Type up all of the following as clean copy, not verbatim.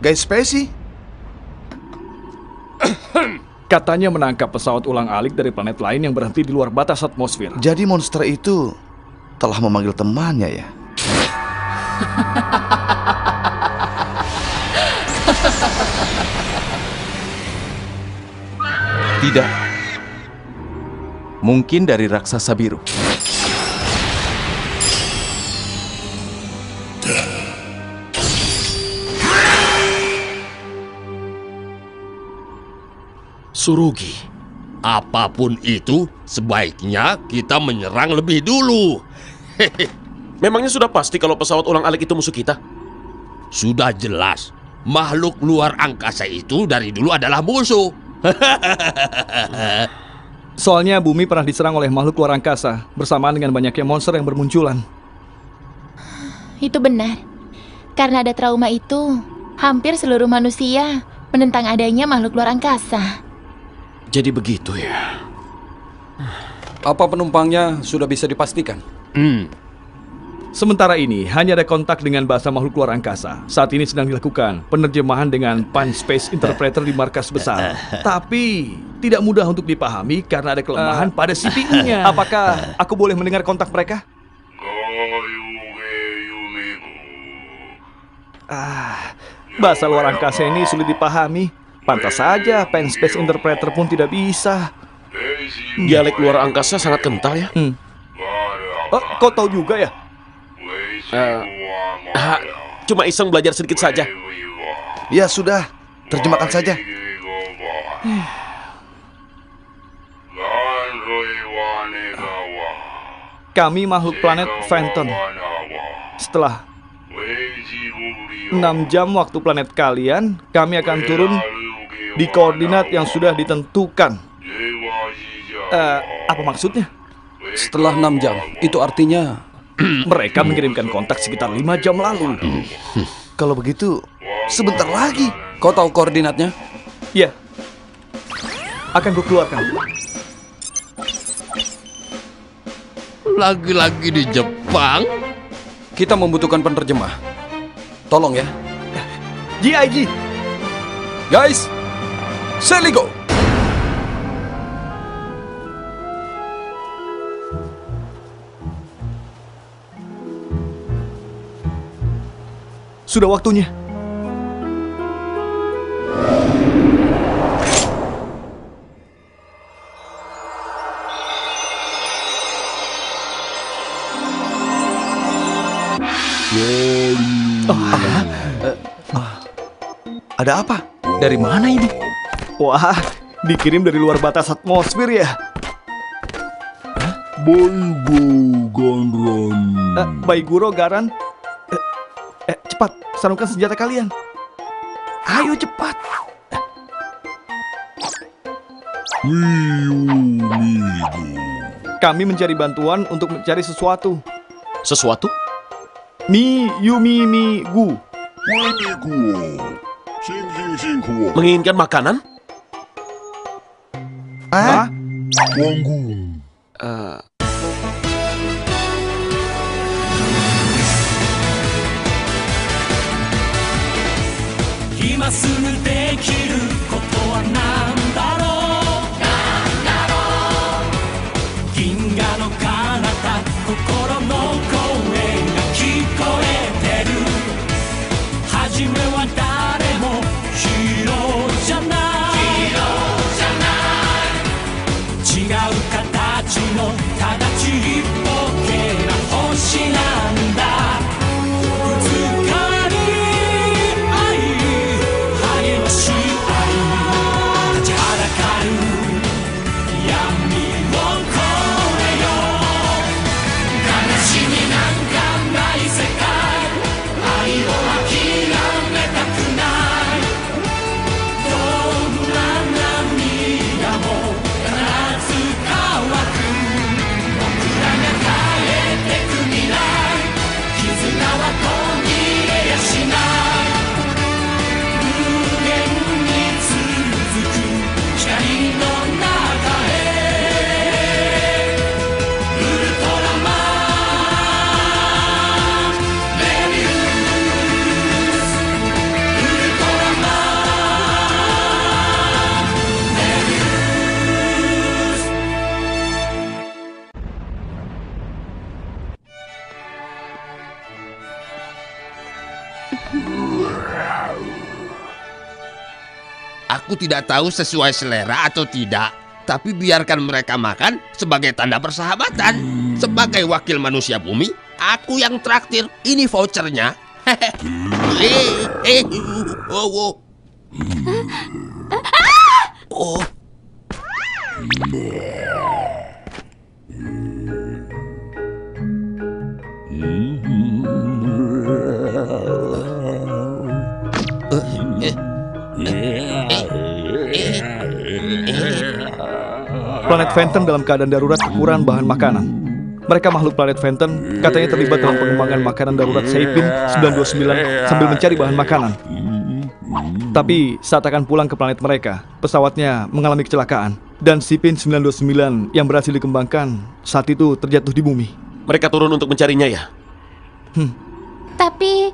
Guys Spacey? Katanya menangkap pesawat ulang-alik dari planet lain yang berhenti di luar batas atmosfer. Jadi monster itu telah memanggil temannya ya? Tidak. Mungkin dari raksasa biru. Surugi, apapun itu, sebaiknya kita menyerang lebih dulu. Memangnya sudah pasti kalau pesawat ulang-alik itu musuh kita? Sudah jelas, makhluk luar angkasa itu dari dulu adalah musuh. Soalnya bumi pernah diserang oleh makhluk luar angkasa bersamaan dengan banyaknya monster yang bermunculan. Itu benar. Karena ada trauma itu, hampir seluruh manusia menentang adanya makhluk luar angkasa. Jadi begitu ya. Apa penumpangnya sudah bisa dipastikan? Sementara ini, hanya ada kontak dengan bahasa makhluk luar angkasa. Saat ini sedang dilakukan penerjemahan dengan Pan Space Interpreter di markas besar. Tapi, tidak mudah untuk dipahami karena ada kelemahan pada CPU-nya. Apakah aku boleh mendengar kontak mereka? Bahasa luar angkasa ini sulit dipahami. Pantas saja, Pan Space Interpreter pun tidak bisa. Dialek luar angkasa sangat kental ya. Kau tahu juga ya? Cuma iseng belajar sedikit saja. Ya sudah, terjemahkan saja. Kami makhluk planet Phantom. Setelah 6 jam waktu planet kalian, kami akan turun di koordinat yang sudah ditentukan. Apa maksudnya? Setelah 6 jam, itu artinya mereka mengirimkan kontak sekitar 5 jam lalu. Kalau begitu, sebentar lagi. Kau tahu koordinatnya? Ya, akan kukeluarkan. Lagi-lagi di Jepang? Kita membutuhkan penerjemah. Tolong ya. GIG! Guys, Seligo! Sudah waktunya. Ada apa? Dari mana ini? Wah, dikirim dari luar batas atmosfer ya? Baiguro Garan. Cepat, sarungkan senjata kalian. Ayo cepat. Kami mencari bantuan untuk mencari sesuatu. Sesuatu? Gu. Menginginkan makanan? Hah? Aku tidak tahu sesuai selera atau tidak, tapi biarkan mereka makan sebagai tanda persahabatan. Sebagai wakil manusia bumi, aku yang traktir. Ini vouchernya. Oh. Planet Phantom dalam keadaan darurat kekurangan bahan makanan. Mereka makhluk planet Phantom katanya terlibat dalam pengembangan makanan darurat Seipin 929 sambil mencari bahan makanan. Tapi saat akan pulang ke planet mereka, pesawatnya mengalami kecelakaan. Dan Seipin 929 yang berhasil dikembangkan saat itu terjatuh di bumi. Mereka turun untuk mencarinya ya? Tapi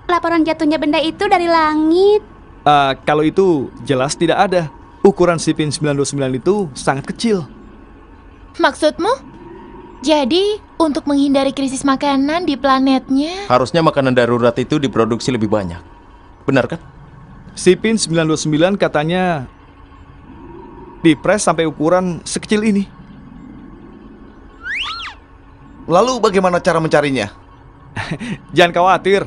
laporan jatuhnya benda itu dari langit. Kalau itu jelas tidak ada. Ukuran Seipin 929 itu sangat kecil. Maksudmu? Jadi, untuk menghindari krisis makanan di planetnya... Harusnya makanan darurat itu diproduksi lebih banyak. Benar kan? Seipin 929 katanya dipres sampai ukuran sekecil ini. Lalu bagaimana cara mencarinya? Jangan khawatir,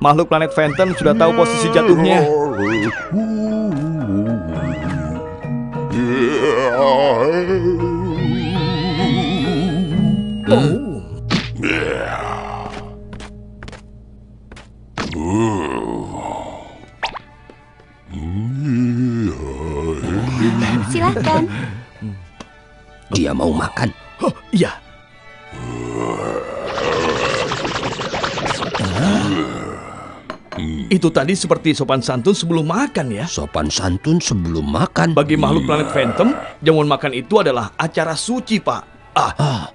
makhluk planet Phantom sudah tahu posisi jatuhnya. Silakan. Dia mau makan. Iya. Itu tadi seperti sopan santun sebelum makan ya. Sopan santun sebelum makan. Bagi makhluk planet Phantom, jamuan makan itu adalah acara suci, Pak.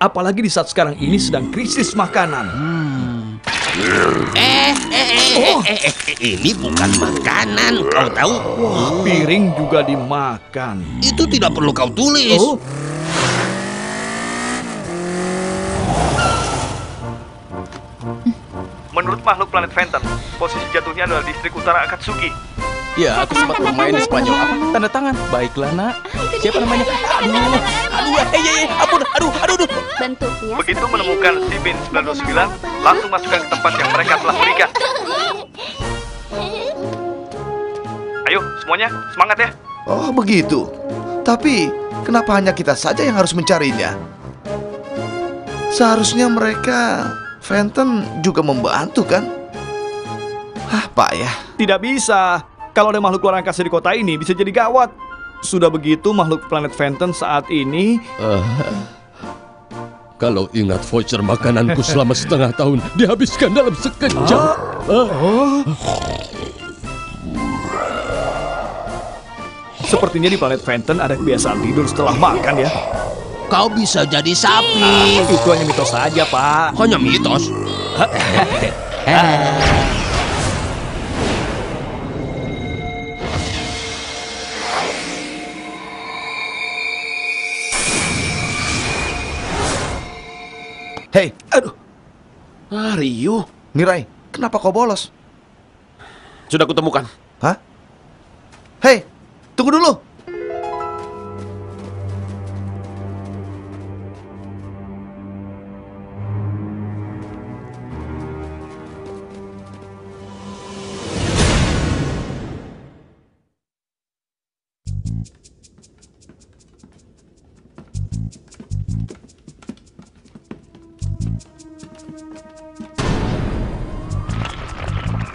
Apalagi di saat sekarang ini sedang krisis makanan. Ini bukan makanan, kau tahu? Wah, piring juga dimakan. Itu tidak perlu kau tulis. Menurut makhluk planet Phantom, posisi jatuhnya adalah distrik utara Akatsuki. Ya, aku sempat bermain di Spanyol. Apa? Tanda tangan. Baiklah, nak. Siapa namanya? Aduh. Bentuknya Begitu seperti menemukan ini. Seipin 929, langsung masukkan ke tempat yang mereka telah berikan. Ayo, semuanya, semangat ya. Oh begitu. Tapi kenapa hanya kita saja yang harus mencarinya? Seharusnya mereka Phantom juga membantu kan? Pak ya. Tidak bisa. Kalau ada makhluk luar angkasa di kota ini, bisa jadi gawat. Sudah begitu, makhluk planet Phantom saat ini... Kalau ingat voucher makananku selama setengah tahun dihabiskan dalam sekejap. Sepertinya di planet Phantom ada kebiasaan tidur setelah makan ya. Kau bisa jadi sapi. Itu hanya mitos saja, Pak. Hanya mitos. Hei, Ryu. Mirai, kenapa kau bolos? Sudah kutemukan. Hah? Hei, tunggu dulu.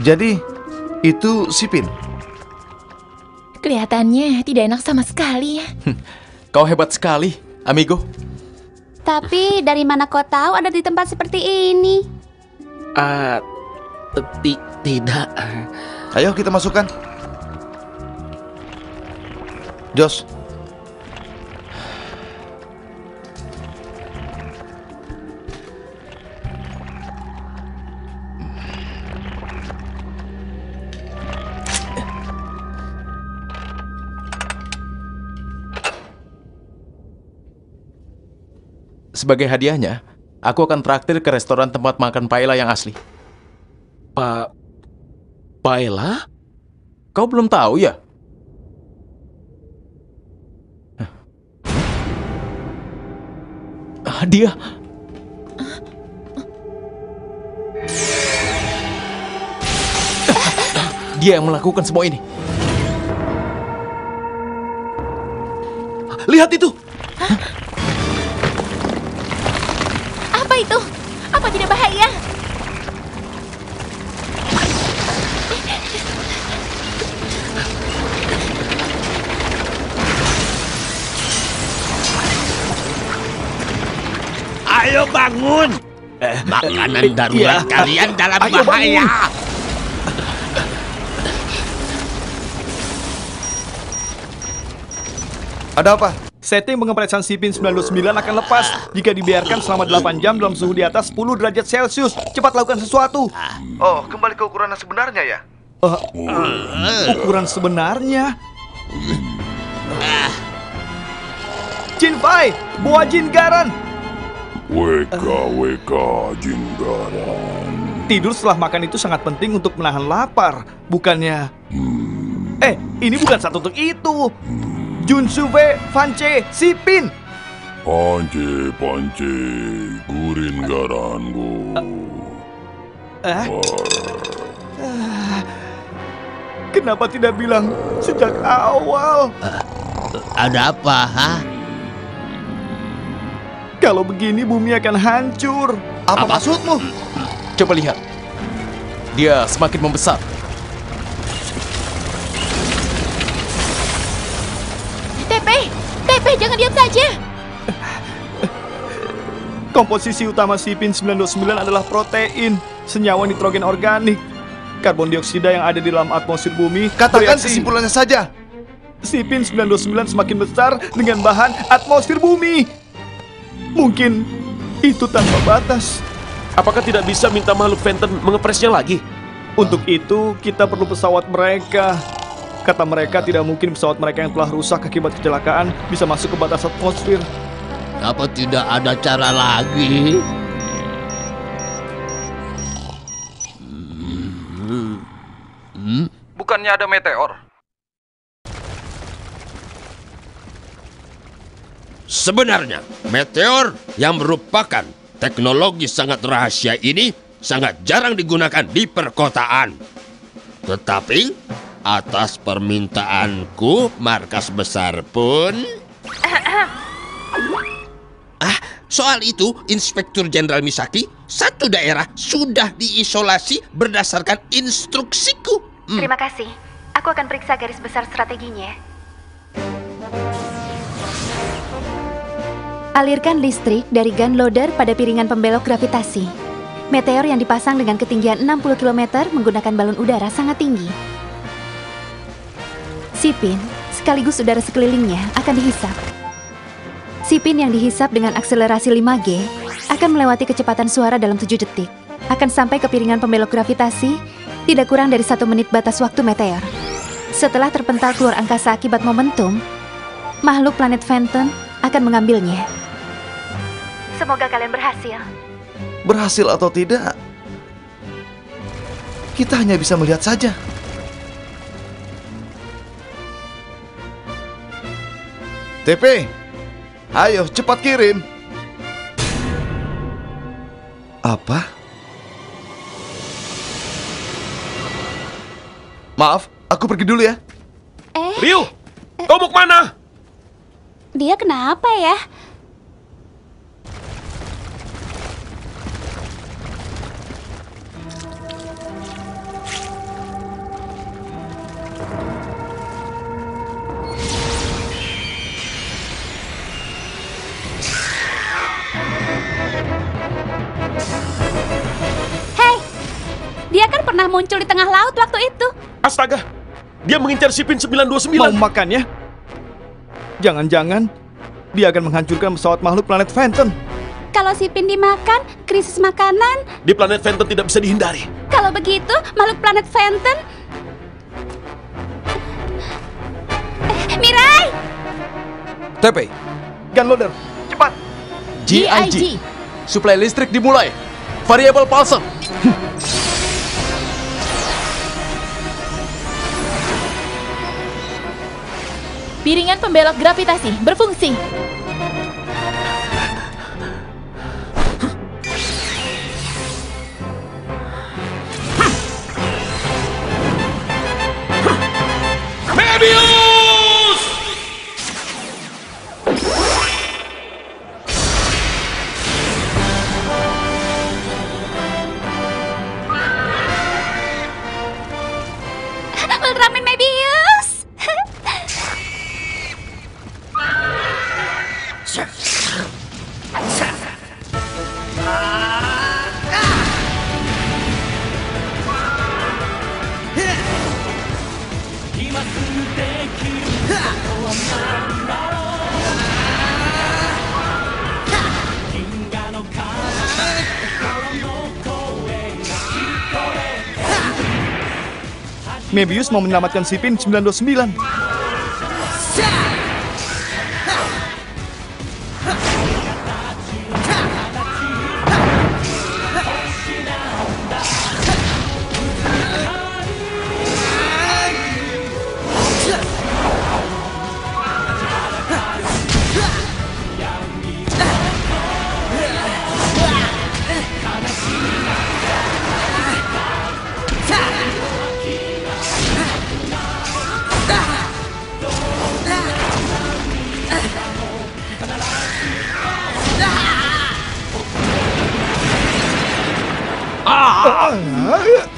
Jadi, itu Seipin. Kelihatannya tidak enak sama sekali ya. Kau hebat sekali, amigo. Tapi dari mana kau tahu ada di tempat seperti ini? Tidak. Ayo kita masukkan. Josh. Sebagai hadiahnya, aku akan traktir ke restoran tempat makan paella yang asli. Paella? Kau belum tahu ya? Dia... Dia yang melakukan semua ini. Lihat itu! Apa itu? Apa tidak bahaya? Ayo bangun! Makanan darurat kalian dalam bahaya! Ada apa? Setting pengepresan Sipin 99 akan lepas jika dibiarkan selama 8 jam dalam suhu di atas 10 derajat Celcius. Cepat lakukan sesuatu. Oh, kembali ke ukuran yang sebenarnya ya? Ukuran sebenarnya. Jin Fai, bawa Jin Garan. WK Jinggaran. Tidur setelah makan itu sangat penting untuk menahan lapar, bukannya? Ini bukan satu untuk itu. Junsuve, Vance, Sipin. Pance, gurin garango. Kenapa tidak bilang sejak awal? Ada apa, ha? Kalau begini bumi akan hancur. Apa maksudmu? Coba lihat. Dia semakin membesar. TP, jangan diam saja. Komposisi utama Sipin 99 adalah protein, senyawa nitrogen organik, karbon dioksida yang ada di dalam atmosfer bumi. Katakan bereaksi. kesimpulannya saja. Sipin 99 semakin besar dengan bahan atmosfer bumi. Mungkin itu tanpa batas. Apakah tidak bisa minta makhluk Phantom mengepresnya lagi? Untuk itu, kita perlu pesawat mereka. Kata mereka, tidak mungkin pesawat mereka yang telah rusak akibat kecelakaan bisa masuk ke batas atmosfer. Apa tidak ada cara lagi? Bukannya ada meteor? Sebenarnya, meteor yang merupakan teknologi sangat rahasia ini sangat jarang digunakan di perkotaan. Tetapi atas permintaanku, markas besar pun... soal itu, Inspektur Jenderal Misaki, satu daerah sudah diisolasi berdasarkan instruksiku. Terima kasih. Aku akan periksa garis besar strateginya. Alirkan listrik dari gun loader pada piringan pembelok gravitasi. Meteor yang dipasang dengan ketinggian 60 km menggunakan balon udara sangat tinggi. Sipin, sekaligus udara sekelilingnya, akan dihisap. Sipin yang dihisap dengan akselerasi 5G akan melewati kecepatan suara dalam 7 detik. Akan sampai ke piringan pembelok gravitasi tidak kurang dari 1 menit batas waktu meteor. Setelah terpental keluar angkasa akibat momentum, makhluk planet Phantom akan mengambilnya. Semoga kalian berhasil. Berhasil atau tidak, kita hanya bisa melihat saja. TP, ayo cepat kirim. Apa? Maaf, aku pergi dulu ya. Ryu, kau mau kemana? Dia kenapa ya? Dia kan pernah muncul di tengah laut waktu itu. Astaga, dia mengincar Sipin 929. Mau makannya? Jangan-jangan dia akan menghancurkan pesawat makhluk planet Phantom. Kalau Sipin dimakan, krisis makanan. Di planet Phantom tidak bisa dihindari. Kalau begitu, makhluk planet Phantom... Mirai! TP, Gun loader, cepat. GIG. Suplai listrik dimulai. Variable pulsar. Piringan pembelok gravitasi berfungsi. Mebius! Ultraman Mebius! Mebius mau menyelamatkan Sipin 929.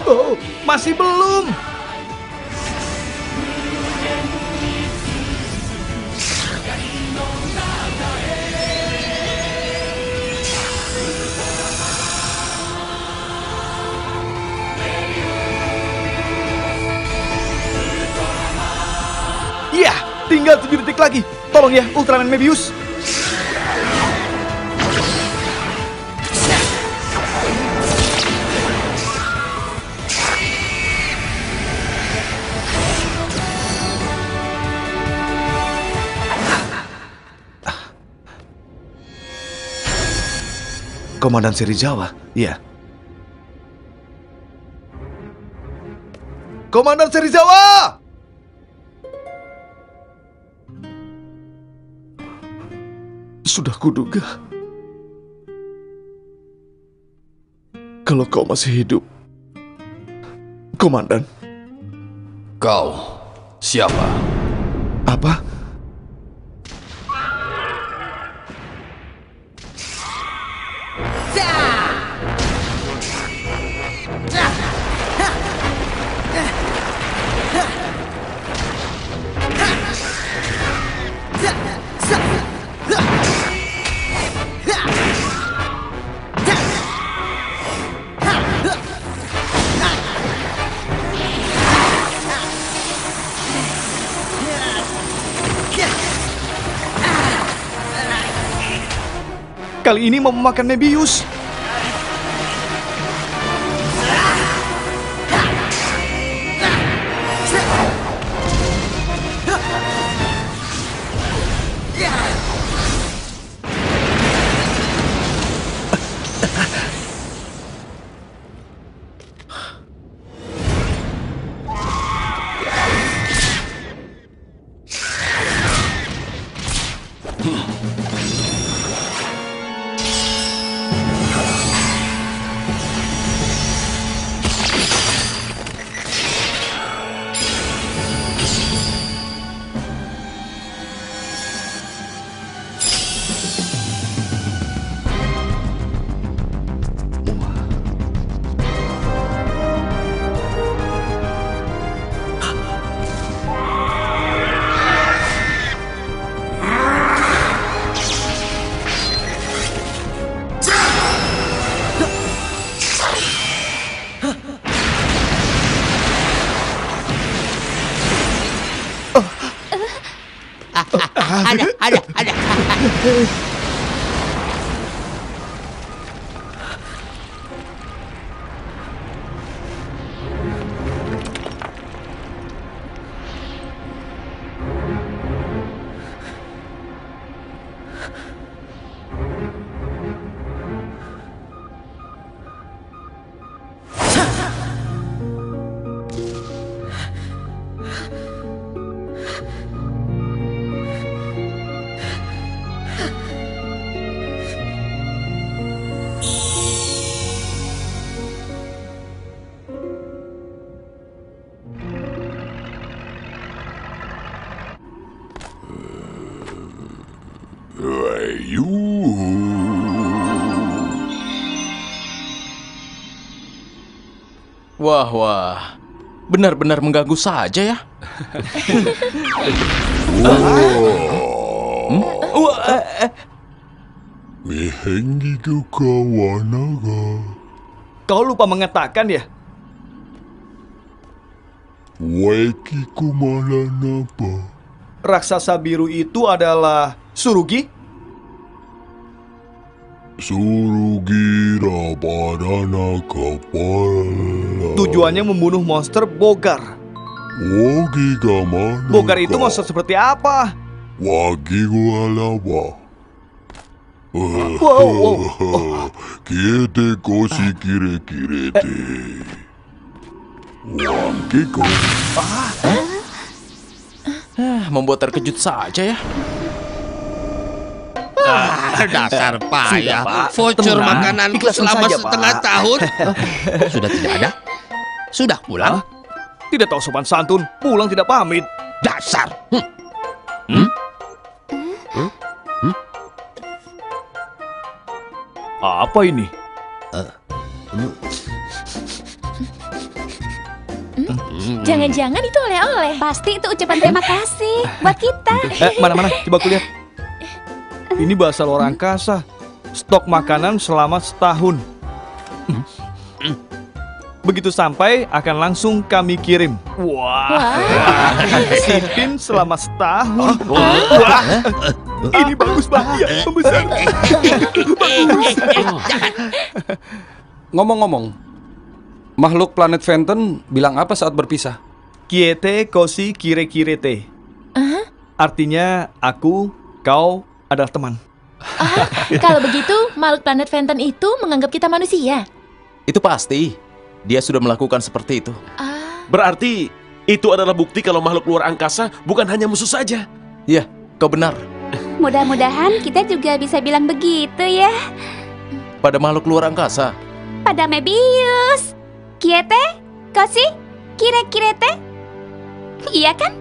Oh, masih belum. Ya, tinggal 7 detik lagi. Tolong ya, Ultraman Mebius. Komandan Serizawa, iya. Komandan Serizawa! Sudah kuduga. Kalau kau masih hidup. Komandan. Kau siapa? Apa? Kali ini mau memakan Mebius. Ada. Wah, benar-benar mengganggu saja ya. Kau lupa mengatakan ya? Raksasa biru itu adalah Surugi? Tujuannya membunuh monster Bogar. Bogar itu monster seperti apa? Membuat terkejut saja ya. Dasar payah. Pak. Voucher Tenang. makananku Ikhlasin selama saja, setengah Pak. tahun. Sudah tidak ada? Sudah pulang? Tidak tahu sopan santun, pulang tidak pamit. Dasar. Apa ini? Jangan-jangan itu oleh-oleh. Pasti itu ucapan terima kasih buat kita. Mana-mana, coba aku lihat. Ini bahasa luar angkasa. Stok makanan selama setahun. Begitu sampai, akan langsung kami kirim. Wah, Sipin selama setahun. Wah, ini bagus banget ya, membesar. Ngomong-ngomong, makhluk planet Fenton bilang apa saat berpisah? Kiete kosi kire-kirete. Artinya, aku, kau adalah teman. Kalau begitu, makhluk planet Fenton itu menganggap kita manusia. Itu pasti. Dia sudah melakukan seperti itu. Berarti itu adalah bukti kalau makhluk luar angkasa bukan hanya musuh saja. Iya, kau benar. Mudah-mudahan kita juga bisa bilang begitu ya. Pada makhluk luar angkasa. Pada Mebius. Kiete? Kosi? Kire-kirete? Iya kan?